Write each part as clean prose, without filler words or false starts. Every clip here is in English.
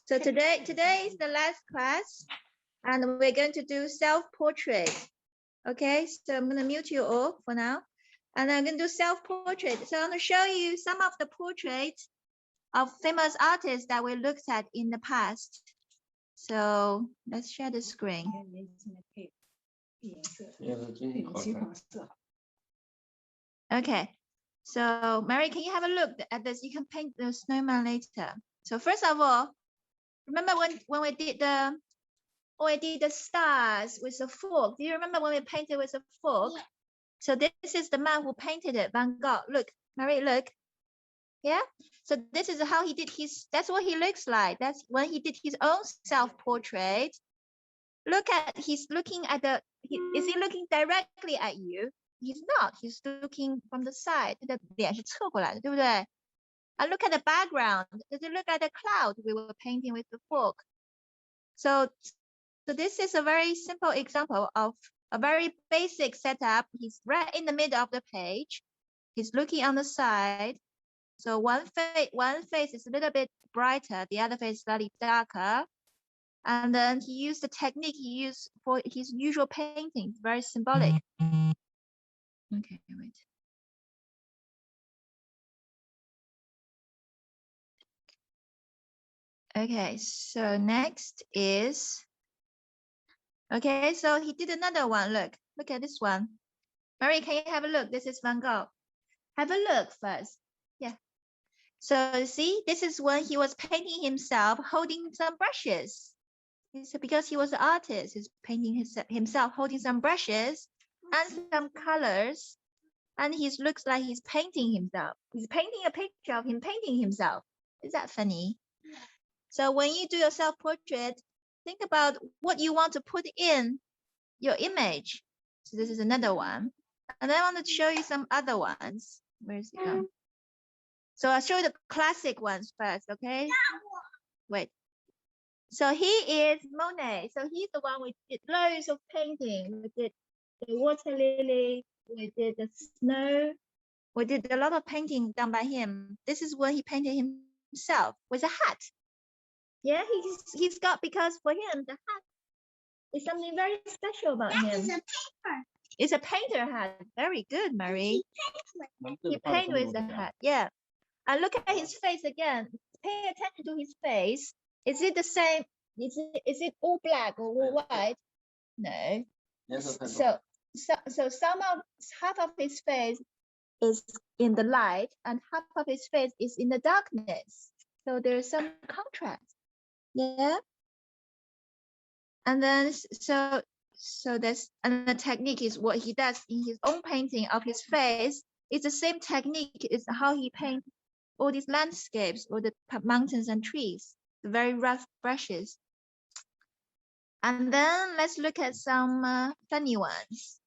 So today is the last class, and we're going to do self-portrait. Okay, so I'm going to mute you all for now, and I'm going to do self-portrait. So I'm going to show you some of the portraits of famous artists that we looked at in the past. So let's share the screen. Okay, so Mary, can you have a look at this? You can paint the snowman later. So first of all, remember when we did the stars with a fork? Do you remember when we painted with a fork? Yeah. So this is the man who painted it, Van Gogh. Look, Mary, look. Yeah. So this is how he did his. That's what he looks like. That's when he did his own self-portrait. Look at, he's looking at the. Is he looking directly at you? He's not. He's looking from the side. 他的脸是侧过来的，对不对？ And look at the background. Does it look like the cloud we were painting with the fork? So this is a very simple example of a very basic setup. He's right in the middle of the page. He's looking on the side. So one face is a little bit brighter, the other face slightly darker. And then he used the technique he used for his usual painting, very symbolic. Okay, wait. Okay, so next is, okay, so he did another one. Look at this one. Mary, can you have a look? This is Van Gogh. Have a look first. Yeah. So see, this is when he was painting himself holding some brushes. So because he was an artist, he's painting himself holding some brushes and some colors. And he looks like he's painting himself. He's painting a picture of him painting himself. Is that funny? Yeah. So when you do your self-portrait, think about what you want to put in your image. So this is another one. And I want to show you some other ones. Where is it going? So I'll show you the classic ones first, okay? Wait. So he is Monet. So he's the one we did loads of painting. We did the water lily. We did the snow. We did a lot of painting done by him. This is what he painted himself with a hat. Yeah, he's got, because for him, the hat is something very special about him. It's a paper. It's a painter hat. Very good, Mary. He painted with the hat. Yeah. And look at his face again. Pay attention to his face. Is it the same? Is it all black or all white? No. So half of his face is in the light and half of his face is in the darkness. So there's some contrast. Yeah. And then so that's, and the technique is what he does in his own painting of his face. It's the same technique is how he paints all these landscapes or the mountains and trees, the very rough brushes. And then let's look at some funny ones.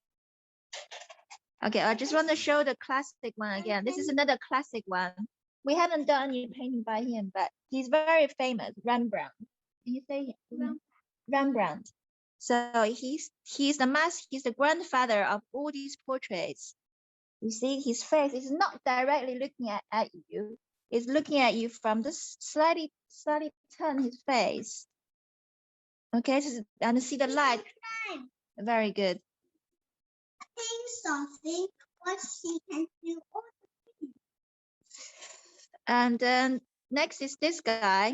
Okay, I just want to show the classic one again. This is another classic one. We haven't done any painting by him, but he's very famous, Rembrandt. Can you say Rembrandt? So he's the grandfather of all these portraits. You see, his face is not directly looking at you. It's looking at you from the slightly turn his face. Okay, so, and see the light. Very good. Something what she can do. And then next is this guy.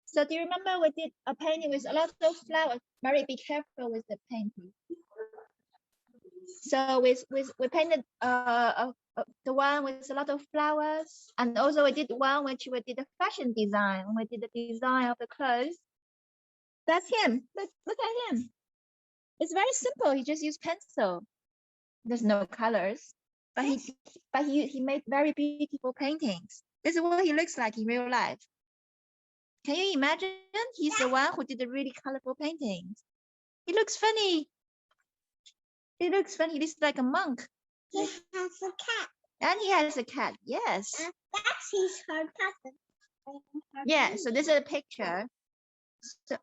So do you remember we did a painting with a lot of flowers? Mary, be careful with the painting. So we painted the one with a lot of flowers, and also we did one which we did the fashion design. We did the design of the clothes. That's him. Look at him. It's very simple. He just used pencil. There's no colors, but he made very beautiful paintings. This is what he looks like in real life. Can you imagine? He's the one who did the really colorful paintings. He looks funny. He looks like a monk. He has a cat. And he has a cat, yes. That's her cousin. Yeah, so this is a picture. So,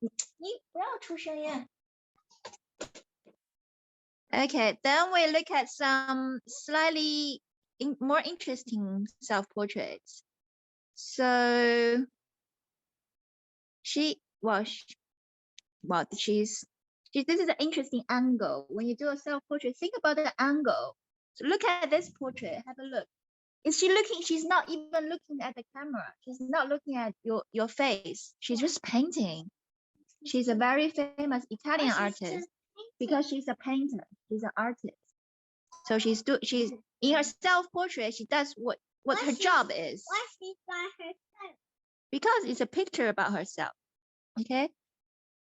okay, then we look at some slightly more interesting self-portraits. So this is an interesting angle. When you do a self-portrait, think about the angle. So look at this portrait, have a look. Is she looking? She's not even looking at the camera. She's not looking at your face. She's just painting. She's a very famous Italian artist because she's a painter. She's an artist. So she's in her self-portrait. She does what her job is. Why she's by herself? Because it's a picture about herself. Okay.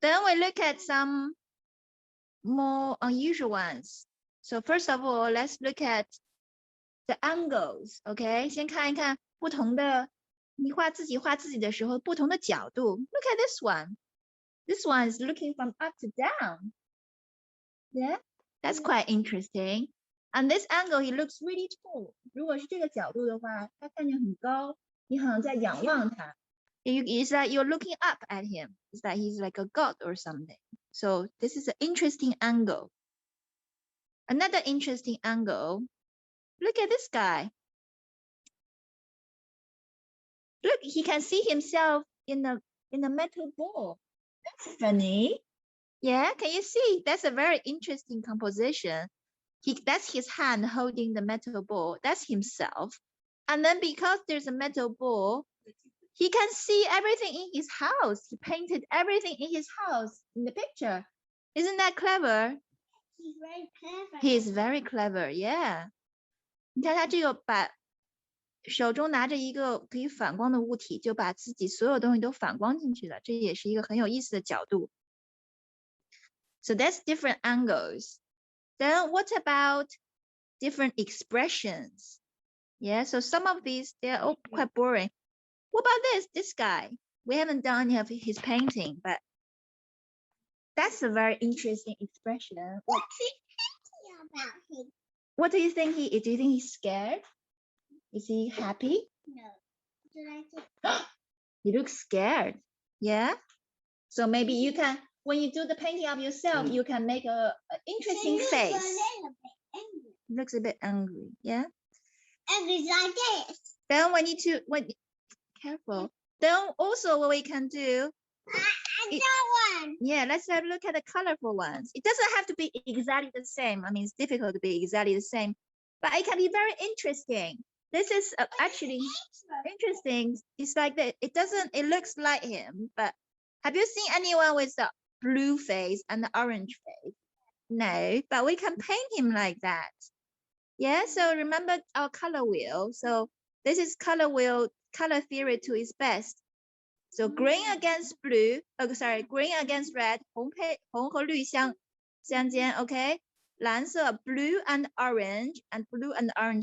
Then we look at some more unusual ones. So first of all, let's look at the angles. Okay. 先看一看不同的，你画自己的时候不同的角度。Look at this one. This one is looking from up to down. Yeah, that's quite interesting. And this angle, he looks really tall. 如果是这个角度的话，他看见很高，你好像在仰望他。It's like you're looking up at him. It's like he's like a god or something. So this is an interesting angle. Another interesting angle. Look at this guy. Look, he can see himself in a metal ball. That's funny. Yeah, can you see? That's a very interesting composition. That's his hand holding the metal ball. That's himself. And then because there's a metal ball, he can see everything in his house. He painted everything in his house in the picture. Isn't that clever? He's very clever. He is very clever, yeah. 你看他这个把手中拿着一个可以反光的物体，就把自己所有东西都反光进去了，这也是一个很有意思的角度。So that's different angles. Then what about different expressions? Yeah, so some of these, they're all quite boring. What about this guy? We haven't done any of his painting, but that's a very interesting expression. What's he thinking about him? What do you think he is? Do you think he's scared? Is he happy? No. Did I think? He looks scared. Yeah. So maybe you can, when you do the painting of yourself, you can make a interesting face. A little bit angry. He looks a bit angry. Yeah. Angry like this. Then we need to, careful. Then also what we can do. That one. Yeah, let's have a look at the colorful ones. It doesn't have to be exactly the same. I mean, it's difficult to be exactly the same, but it can be very interesting. This is actually interesting. It's like that. It looks like him, but have you seen anyone with the blue face and the orange face? No, but we can paint him like that. Yeah, so remember our color wheel. So this is color wheel, color theory to its best. So green against blue, green against red, 红和绿相间, okay? 蓝色 blue and orange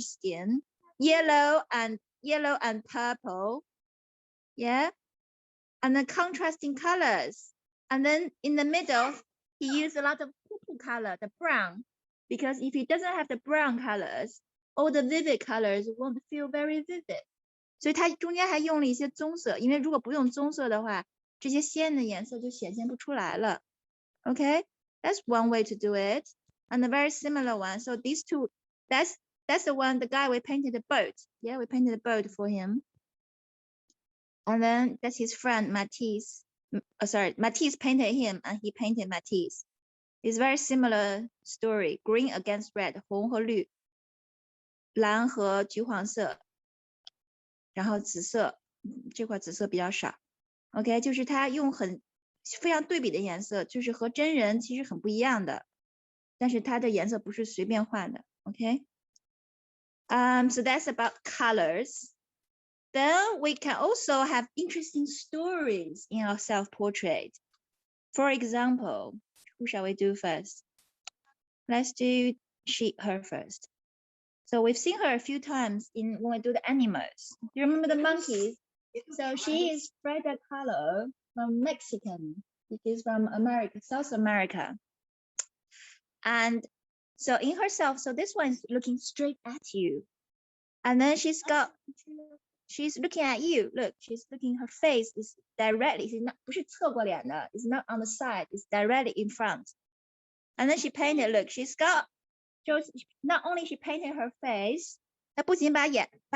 skin, yellow and purple, yeah? And then contrasting colors. And then in the middle, he used a lot of purple color, the brown, because if he doesn't have the brown colors, all the vivid colors won't feel very vivid. 所以它中间还用了一些棕色，因为如果不用棕色的话，这些鲜的颜色就显现不出来了。Okay, that's one way to do it, and a very similar one. So these two, that's the one, the guy we painted a boat. Yeah, we painted a boat for him. And then that's his friend Matisse. Matisse painted him, and he painted Matisse. It's very similar story. Green against red, 红和绿，蓝和橘黄色。然后紫色，这块紫色比较少。OK， 就是它用非常对比的颜色，就是和真人其实很不一样的，但是它的颜色不是随便画的。OK， so that's about colors. Then we can also have interesting stories in our self-portrait. For example, who shall we do first? Let's do her first. So we've seen her a few times when we do the animals. Do you remember the monkeys? So she is Frida Kahlo from Mexican. It is from America, South America. And so in herself, so this one is looking straight at you. And then she's looking at you. Look, she's looking, her face is directly, it's not on the side, it's directly in front. And then she painted, look, she's got, not only she painted her face, 她不仅把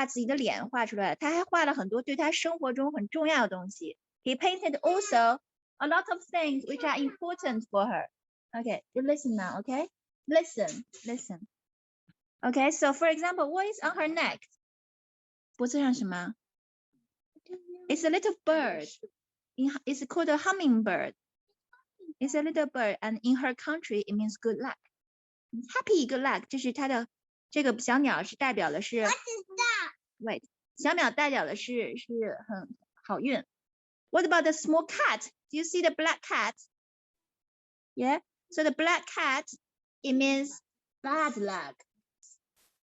自己的脸画出来，她还画了很多对她生活中很重要的东西。He painted also a lot of things which are important for her. Okay, you listen now, okay? Listen. Okay, so for example, what is on her neck? 脖子上什么? It's a little bird. It's called a hummingbird. It's a little bird, and in her country, it means good luck. Happy good luck. 这是它的这个小鸟是代表的是 What is that? Wait， 小鸟代表的是很好运。What about the small cat? Do you see the black cat? Yeah. So the black cat, it means bad luck.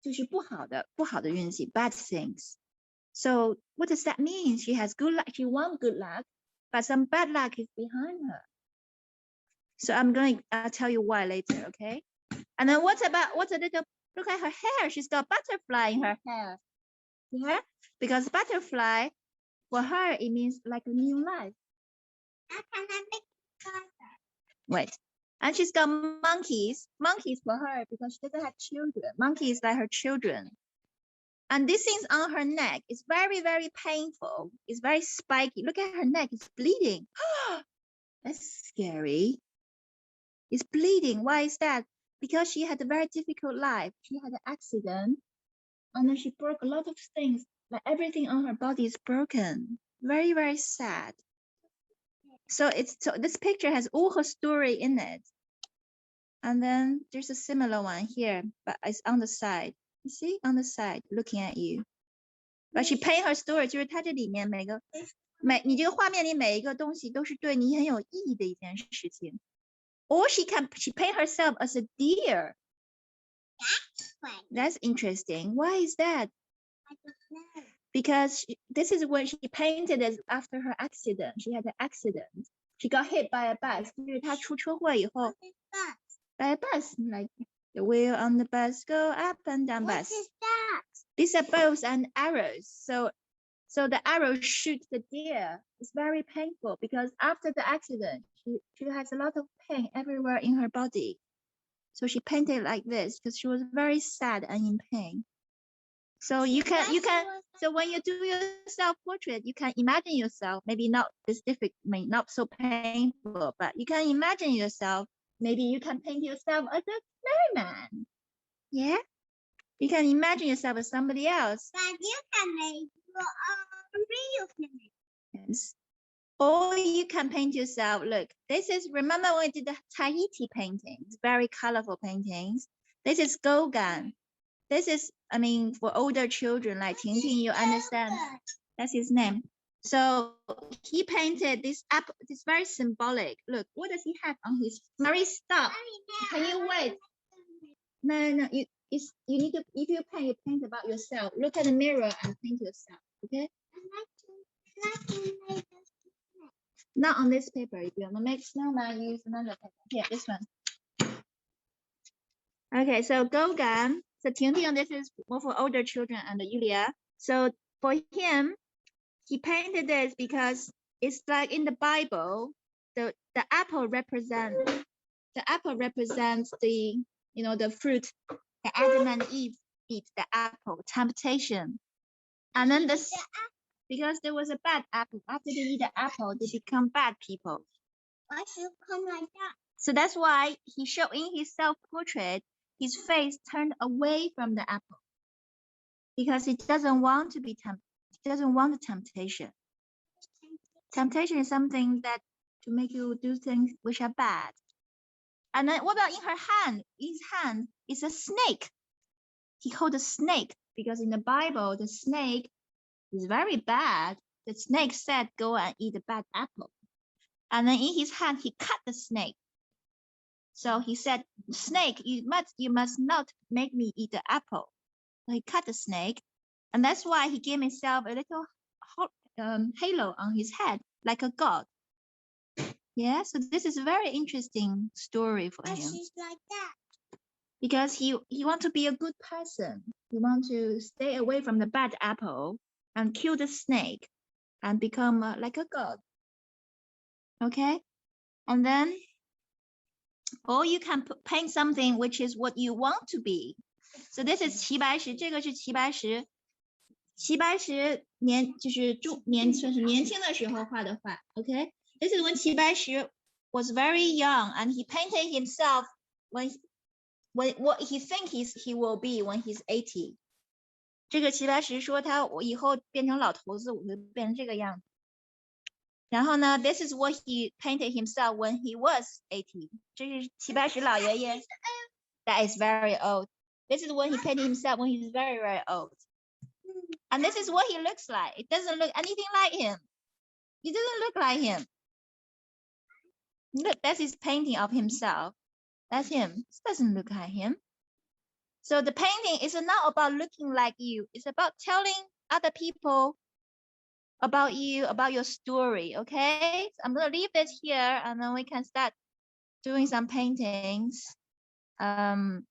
就是不好的运气 bad things. So what does that mean? She has good luck. She wants good luck, but some bad luck is behind her. So I'll tell you why later, okay? And then what's a little, look at her hair. She's got butterfly in her hair. Yeah, because butterfly, for her, it means like a new life. Wait, and she's got monkeys for her because she doesn't have children. Monkeys like her children. And this thing's on her neck. It's very, very painful. It's very spiky. Look at her neck. It's bleeding. That's scary. It's bleeding. Why is that? Because she had a very difficult life. She had an accident. And then she broke a lot of things. Like everything on her body is broken. Very, very sad. So this picture has all her story in it. And then there's a similar one here, but it's on the side. You see, on the side, looking at you. But she paint her story. 就是它这里面你这个画面里每一个东西都是对你很有意义的一件事情。Or she paint herself as a deer. That's interesting. Why is that? I don't know. Because this is when she painted it after her accident. She had an accident. She got hit by a bus. 就是她出车祸以后 by a bus, like the wheel on the bus go up and down bus. What is that? These are bows and arrows. So the arrow shoots the deer. It's very painful because after the accident, she has a lot of pain everywhere in her body. So she painted like this because she was very sad and in pain. So so when you do your self-portrait, you can imagine yourself, maybe not this difficult, not so painful, but you can imagine yourself. Maybe you can paint yourself as a merryman. Yeah? You can imagine yourself as somebody else. But you can make your real thing. Yes. Or you can paint yourself. Look, remember when we did the Tahiti paintings, very colorful paintings. This is Gauguin. This is, for older children like Ting Ting, you understand. That's his name. So he painted this apple. It's very symbolic. Look, what does he have on his? Marie, stop. Can you wait? No. You need to. If you paint about yourself. Look at the mirror and paint yourself. Okay. Not on this paper. If you want to make snowman, use another paper. Here, this one. Okay, so Gauguin. So Ting Ting, this is more for older children and Yulia. So for him, he painted this because it's like in the Bible, the apple represents the the fruit that Adam and Eve eat, the apple, temptation. And then because there was a bad apple. After they eat the apple, they become bad people. Why should you come like that? So that's why he showed in his self-portrait, his face turned away from the apple. Because he doesn't want to be tempted. He doesn't want the temptation. Temptation is something that to make you do things which are bad. And then what about in her hand? In his hand is a snake. He holds a snake because in the Bible, the snake is very bad. The snake said, go and eat a bad apple. And then in his hand, he cut the snake. So he said, snake, you must not make me eat the apple. So he cut the snake. And that's why he gave himself a little halo on his head, like a god. Yeah, so this is a very interesting story for him. She's like that. Because he wants to be a good person. He wants to stay away from the bad apple and kill the snake and become like a god. Okay? And then, or you can paint something which is what you want to be. So this is 齐白石, 这个是齐白石齐白石就是算是年轻的时候画的画。Okay, this is when 齐白石 was very young and he painted himself when what he thinks he will be when he's 80. 这个齐白石说我以后变成老头子，我会变成这个样子。然后呢 ，this is what he painted himself when he was 80. 这是齐白石老爷爷。That is very old. This is when he painted himself when he's very, very old. And this is what he looks like. It doesn't look anything like him. It doesn't look like him. Look, that's his painting of himself. That's him. It doesn't look like him. So the painting is not about looking like you. It's about telling other people about you, about your story. Okay? So I'm going to leave this here and then we can start doing some paintings. But